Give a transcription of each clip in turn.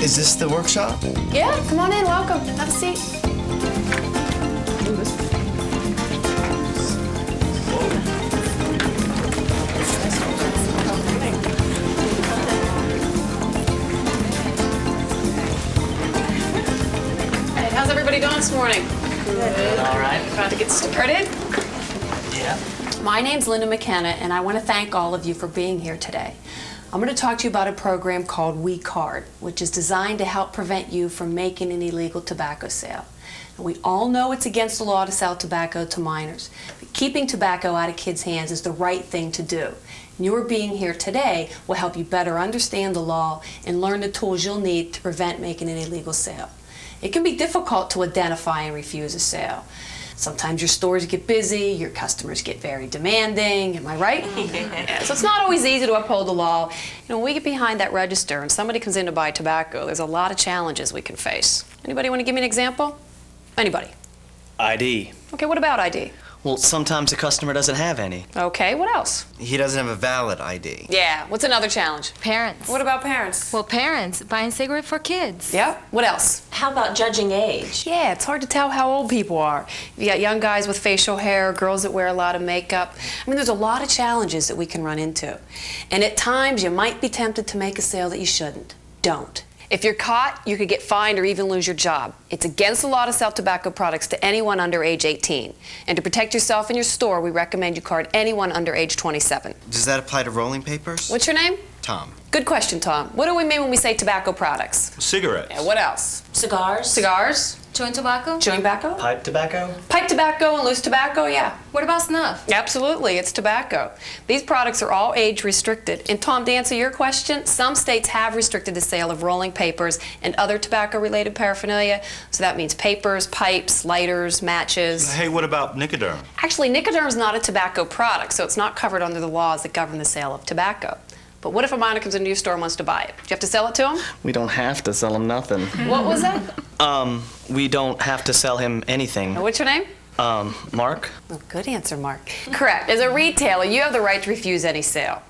Is this the workshop? Yeah, come on in, welcome. Have a seat. Hey, how's everybody doing this morning? Good. All right. About to get started? Yeah. My name's Linda McKenna, and I want to thank all of you for being here today. I'm going to talk to you about a program called We Card, which is designed to help prevent you from making an illegal tobacco sale. And we all know it's against the law to sell tobacco to minors, but keeping tobacco out of kids' hands is the right thing to do. And your being here today will help you better understand the law and learn the tools you'll need to prevent making an illegal sale. It can be difficult to identify and refuse a sale. Sometimes your stores get busy, your customers get very demanding, am I right? Yeah, so it's not always easy to uphold the law. You know, when we get behind that register and somebody comes in to buy tobacco, there's a lot of challenges we can face. Anybody want to give me an example? Anybody? ID. Okay, what about ID? Well, sometimes the customer doesn't have any. Okay, what else? He doesn't have a valid ID. Yeah, what's another challenge? Parents. What about parents? Well, parents buying cigarettes for kids. Yeah, what else? How about judging age? Yeah, it's hard to tell how old people are. You got young guys with facial hair, girls that wear a lot of makeup. I mean, there's a lot of challenges that we can run into. And at times, you might be tempted to make a sale that you shouldn't. Don't. If you're caught, you could get fined or even lose your job. It's against the law to sell tobacco products to anyone under age 18. And to protect yourself and your store, we recommend you card anyone under age 27. Does that apply to rolling papers? What's your name? Tom. Good question, Tom. What do we mean when we say tobacco products? Cigarettes. Yeah, what else? Cigars? Cigars? Chewing tobacco? Chewing tobacco? Pipe tobacco? Pipe tobacco and loose tobacco, yeah. What about snuff? Absolutely, it's tobacco. These products are all age restricted. And Tom, to answer your question, some states have restricted the sale of rolling papers and other tobacco-related paraphernalia. So that means papers, pipes, lighters, matches. Hey, what about Nicoderm? Actually, Nicoderm is not a tobacco product, so it's not covered under the laws that govern the sale of tobacco. But what if a minor comes into your store and wants to buy it? Do you have to sell it to him? We don't have to sell him nothing. What was that? We don't have to sell him anything. What's your name? Mark? Oh, good answer, Mark. Correct. As a retailer, you have the right to refuse any sale.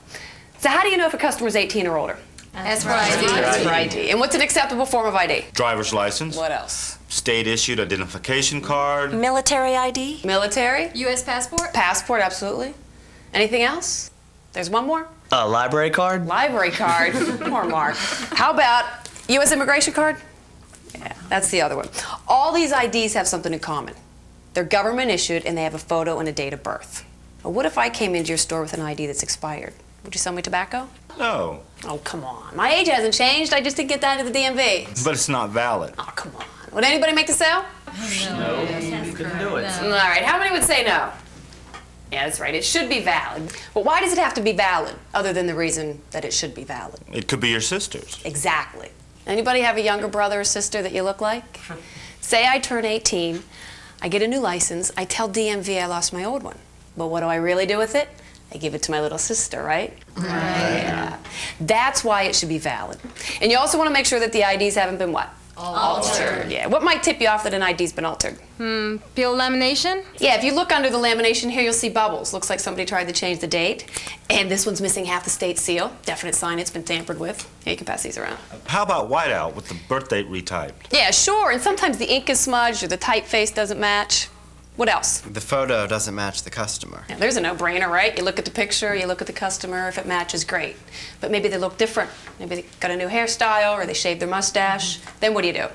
So how do you know if a customer's 18 or older? As for ID. That's for ID. And what's an acceptable form of ID? Driver's license. What else? State-issued identification card. Military ID? Military? U.S. passport? Passport, absolutely. Anything else? There's one more. Library card? Library card. Poor Mark. How about U.S. immigration card? Yeah, that's the other one. All these IDs have something in common. They're government issued and they have a photo and a date of birth. But what if I came into your store with an ID that's expired? Would you sell me tobacco? No, Oh, come on. My age hasn't changed. I just didn't get that into the DMV. but it's not valid. Oh, come on. Would anybody make the sale? No, you couldn't do it. All right, how many would say no? Yeah, that's right. It should be valid. But why does it have to be valid, other than the reason that it should be valid? It could be your sister's. Exactly. Anybody have a younger brother or sister that you look like? Say I turn 18, I get a new license, I tell DMV I lost my old one. But what do I really do with it? I give it to my little sister, right? Right. Yeah. That's why it should be valid. And you also want to make sure that the IDs haven't been what? Altered. Yeah. What might tip you off that an ID's been altered? Peel lamination? Yeah, if you look under the lamination here, you'll see bubbles. Looks like somebody tried to change the date. And this one's missing half the state seal. Definite sign it's been tampered with. Yeah, you can pass these around. How about whiteout with the birth date retyped? Yeah, sure. And sometimes the ink is smudged or the typeface doesn't match. What else? The photo doesn't match the customer. Now, there's a no-brainer, right? You look at the picture, you look at the customer. If it matches, great. But maybe they look different. Maybe they got a new hairstyle or they shaved their mustache. Then what do?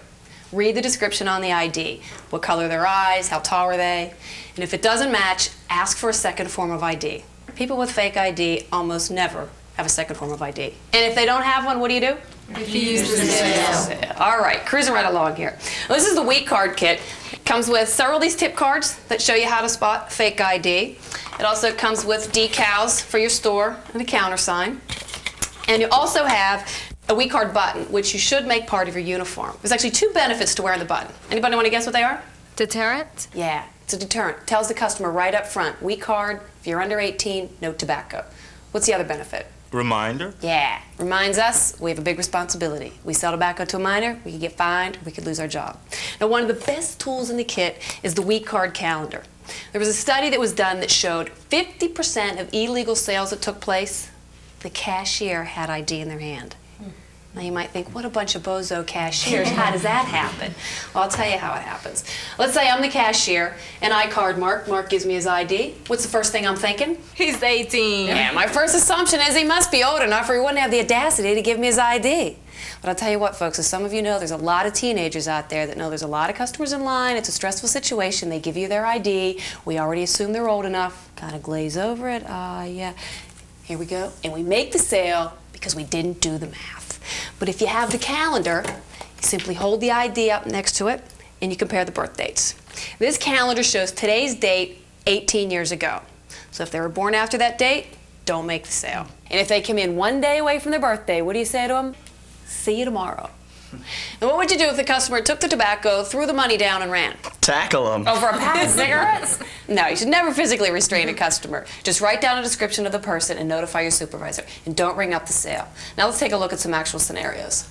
Read the description on the ID. What color are their eyes? How tall are they? And if it doesn't match, ask for a second form of ID. People with fake ID almost never have a second form of ID. And if they don't have one, what do? Refuse the sale. All right, cruising right along here. Well, this is the We Card kit. It comes with several of these tip cards that show you how to spot fake ID. It also comes with decals for your store and a countersign. And you also have a We Card button, which you should make part of your uniform. There's actually 2 benefits to wearing the button. Anybody want to guess what they are? Deterrent? Yeah, it's a deterrent. Tells the customer right up front, We Card, if you're under 18, no tobacco. What's the other benefit? Reminder? Yeah, reminds us we have a big responsibility. We sell tobacco to a minor, we could get fined, we could lose our job. Now, one of the best tools in the kit is the We Card calendar. There was a study that was done that showed 50% of illegal sales that took place, the cashier had ID in their hand. Now you might think, what a bunch of bozo cashiers. How does that happen? Well, I'll tell you how it happens. Let's say I'm the cashier and I card Mark. Mark gives me his ID. What's the first thing I'm thinking? He's 18. Yeah, my first assumption is he must be old enough or he wouldn't have the audacity to give me his ID. But I'll tell you what, folks, as some of you know, there's a lot of teenagers out there that know there's a lot of customers in line. It's a stressful situation. They give you their ID. We already assume they're old enough. Kind of glaze over it. Yeah. Here we go. And we make the sale because we didn't do the math. But if you have the calendar, you simply hold the ID up next to it and you compare the birth dates. This calendar shows today's date 18 years ago. So if they were born after that date, don't make the sale. And if they come in one day away from their birthday, what do you say to them? See you tomorrow. And what would you do if the customer took the tobacco, threw the money down, and ran? Tackle him. Over a pack of cigarettes? No, you should never physically restrain a customer. Just write down a description of the person and notify your supervisor. And don't ring up the sale. Now let's take a look at some actual scenarios.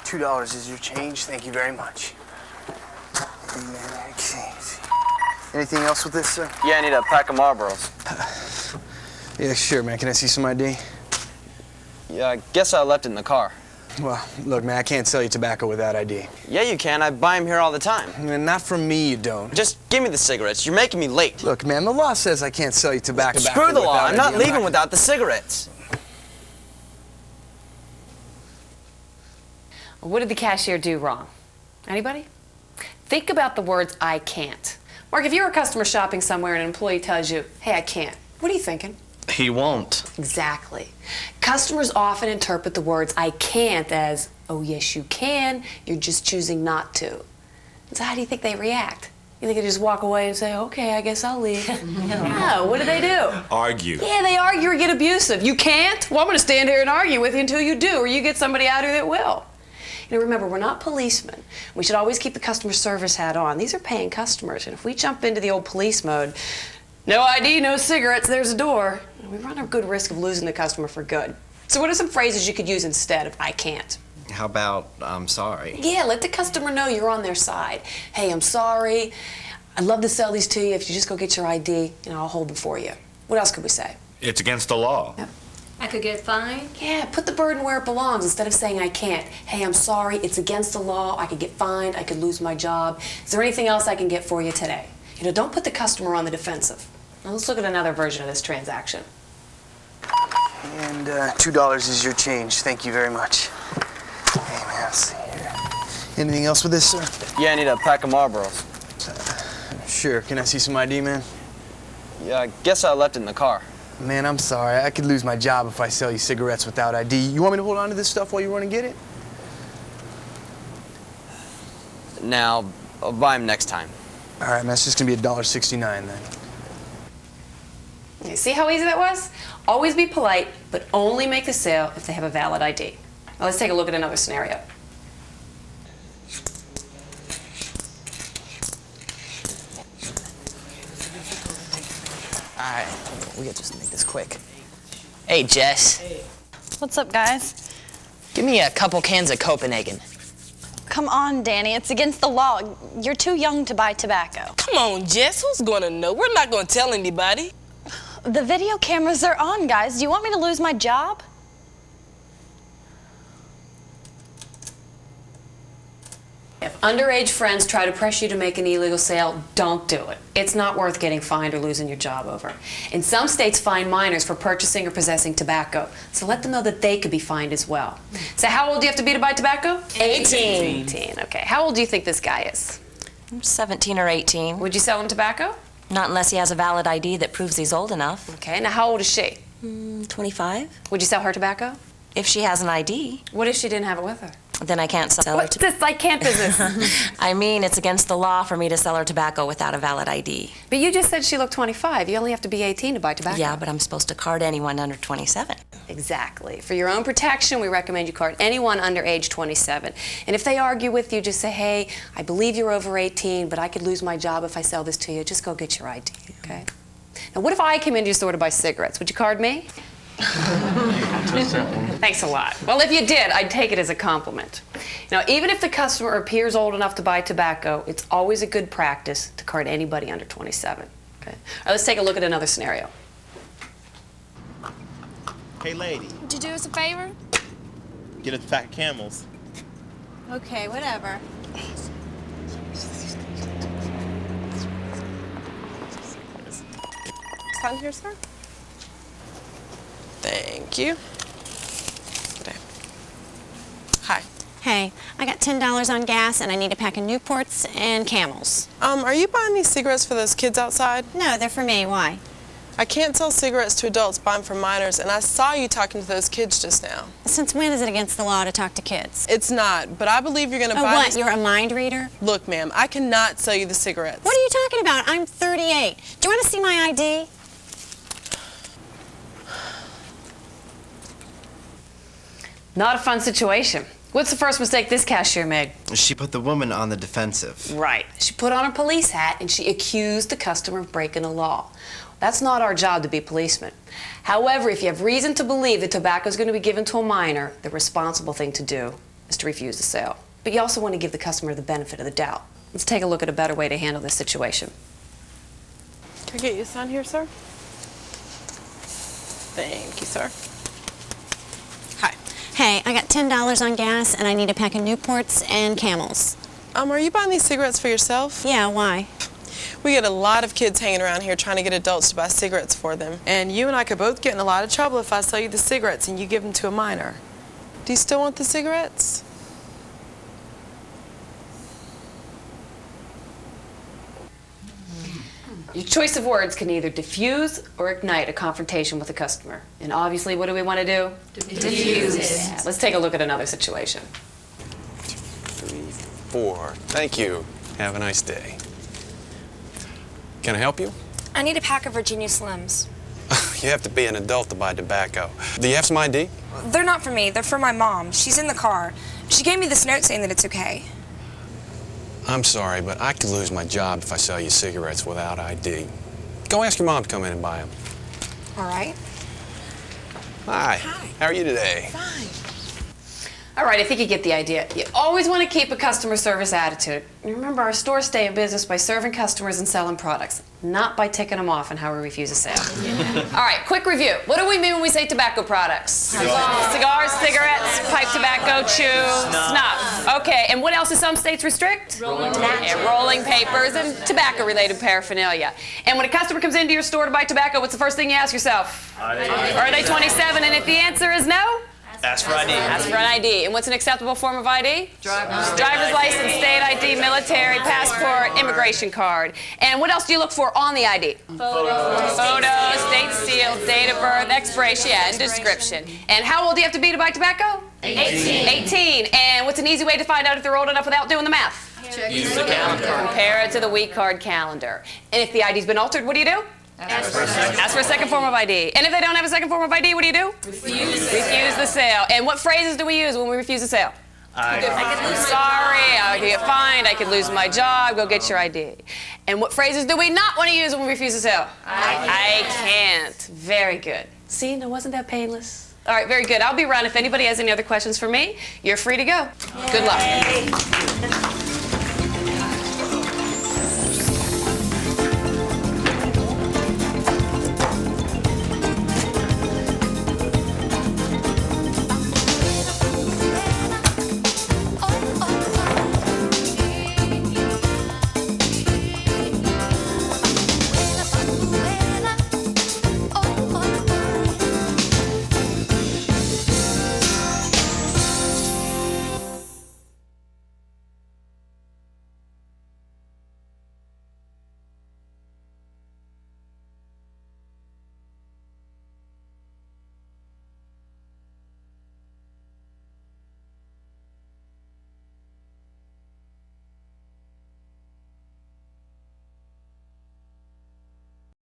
$2 is your change. Thank you very much. Anything else with this, sir? Yeah, I need a pack of Marlboros. Yeah, sure, man. Can I see some ID? Yeah, I guess I left it in the car. Well, look, man, I can't sell you tobacco without ID. Yeah, you can. I buy them here all the time. Man, not from me, you don't. Just give me the cigarettes. You're making me late. Look, man, the law says I can't sell you tobacco. Screw the law. without I'm not ID. leaving without the cigarettes. What did the cashier do wrong? Anybody? Think about the words, I can't. Mark, if you're a customer shopping somewhere and an employee tells you, hey, I can't, what are you thinking? He won't. Exactly. Customers often interpret the words I can't as, oh, yes, you can, you're just choosing not to. So how do you think they react? You think they just walk away and say, okay, I guess I'll leave? No, what do? Argue. Yeah, they argue or get abusive. You can't? Well, I'm going to stand here and argue with you until you do, or you get somebody out here that will. You know, remember, we're not policemen. We should always keep the customer service hat on. These are paying customers, and if we jump into the old police mode, no ID, no cigarettes, there's a door, we run a good risk of losing the customer for good. So what are some phrases you could use instead of I can't? How about, I'm sorry? Yeah, let the customer know you're on their side. Hey, I'm sorry. I'd love to sell these to you. If you just go get your ID, I'll hold them for you. What else could we say? It's against the law. Yep. I could get fined. Yeah, put the burden where it belongs instead of saying I can't. Hey, I'm sorry, it's against the law, I could get fined, I could lose my job. Is there anything else I can get for you today? Don't put the customer on the defensive. Now let's look at another version of this transaction. And $2 is your change. Thank you very much. Hey, man, let's see here. Anything else with this, sir? Yeah, I need a pack of Marlboros. Sure. Can I see some ID, man? Yeah, I guess I left it in the car. Man, I'm sorry. I could lose my job if I sell you cigarettes without ID. You want me to hold on to this stuff while you run and get it? Now, I'll buy them next time. All right, man. It's just going to be $1.69 then. You see how easy that was? Always be polite, but only make the sale if they have a valid ID. Now let's take a look at another scenario. All right, we gotta just make this quick. Hey, Jess. What's up, guys? Give me a couple cans of Copenhagen. Come on, Danny. It's against the law. You're too young to buy tobacco. Come on, Jess. Who's gonna know? We're not gonna tell anybody. The video cameras are on, guys. Do you want me to lose my job? If underage friends try to press you to make an illegal sale, don't do it. It's not worth getting fined or losing your job over. In some states, fine minors for purchasing or possessing tobacco. So let them know that they could be fined as well. So how old do you have to be to buy tobacco? 18. 18, okay. How old do you think this guy is? 17 or 18. Would you sell him tobacco? Not unless he has a valid ID that proves he's old enough. Okay, now how old is she? 25. Would you sell her tobacco? If she has an ID, What if she didn't have it with her? then I can't sell her What's this I can't business? I mean, it's against the law for me to sell her tobacco without a valid ID. But you just said she looked 25. You only have to be 18 to buy tobacco. Yeah, but I'm supposed to card anyone under 27. Exactly. For your own protection, we recommend you card anyone under age 27. And if they argue with you, just say, hey, I believe you're over 18, but I could lose my job if I sell this to you. Just go get your ID, okay? Now, what if I came into your store to buy cigarettes? Would you card me? Thanks a lot. Well, if you did, I'd take it as a compliment. Now, even if the customer appears old enough to buy tobacco, it's always a good practice to card anybody under 27. Okay? Okay. All right, let's take a look at another scenario. Hey, lady, Would you do us a favor? get us a pack of Camels. Okay, whatever. Sign here, sir. Thank you. Hi. Hey, I got $10 on gas and I need a pack of Newports and Camels. Are you buying these cigarettes for those kids outside? No, they're for me. Why? I can't sell cigarettes to adults, buy them for minors, and I saw you talking to those kids just now. Since when is it against the law to talk to kids? It's not, but I believe you're going to Oh, buy what? these- You're a mind reader? Look, ma'am, I cannot sell you the cigarettes. What are you talking about? I'm 38. Do you want to see my ID? Not a fun situation. What's the first mistake this cashier made? She put the woman on the defensive. Right. She put on her police hat and she accused the customer of breaking the law. That's not our job to be policemen. However, if you have reason to believe that tobacco is going to be given to a minor, the responsible thing to do is to refuse the sale. But you also want to give the customer the benefit of the doubt. Let's take a look at a better way to handle this situation. Can I get you a sign here, sir? Thank you, sir. Hi. Hey, I got $10 on gas and I need a pack of Newports and Camels. Are you buying these cigarettes for yourself? Yeah, why? We get a lot of kids hanging around here trying to get adults to buy cigarettes for them. And you and I could both get in a lot of trouble if I sell you the cigarettes and you give them to a minor. Do you still want the cigarettes? Your choice of words can either diffuse or ignite a confrontation with a customer. And obviously, what do we want to do? Diffuse it. Yeah. Let's take a look at another situation. 3, 4. Thank you. Have a nice day. Can I help you? I need a pack of Virginia Slims. You have to be an adult to buy tobacco. Do you have some ID? They're not for me. They're for my mom. She's in the car. She gave me this note saying that it's okay. I'm sorry, but I could lose my job if I sell you cigarettes without ID. Go ask your mom to come in and buy them. All right. Hi. How are you today? All right, I think you get the idea. You always want to keep a customer service attitude. And remember, our stores stay in business by serving customers and selling products, not by ticking them off on how we refuse a sale. All right, quick review. What do we mean when we say tobacco products? Cigars, cigarettes, pipe tobacco, chew, snuff. Okay, and what else do some states restrict? Rolling papers and tobacco-related paraphernalia. And when a customer comes into your store to buy tobacco, what's the first thing you ask yourself? Are they 27? And if the answer is no? Ask for ID. Ask for an ID. And what's an acceptable form of ID? Driver's license, state ID, military, passport, immigration card. And what else do you look for on the ID? Photos, date seal, date of birth, expiration, yeah, and description. And how old do you have to be to buy tobacco? 18. And what's an easy way to find out if they're old enough without doing the math? Use the calendar. Compare it to the week card calendar. And if the ID's been altered, what do you do? Ask for a second form of ID. And if they don't have a second form of ID, what do you do? Refuse the sale. And what phrases do we use when we refuse a sale? I could sorry, I could get fined, I could lose my job, go get your ID. And what phrases do we not want to use when we refuse a sale? I can't. Very good. See, now wasn't that painless? All right, very good. I'll be around if anybody has any other questions for me. You're free to go. Good luck.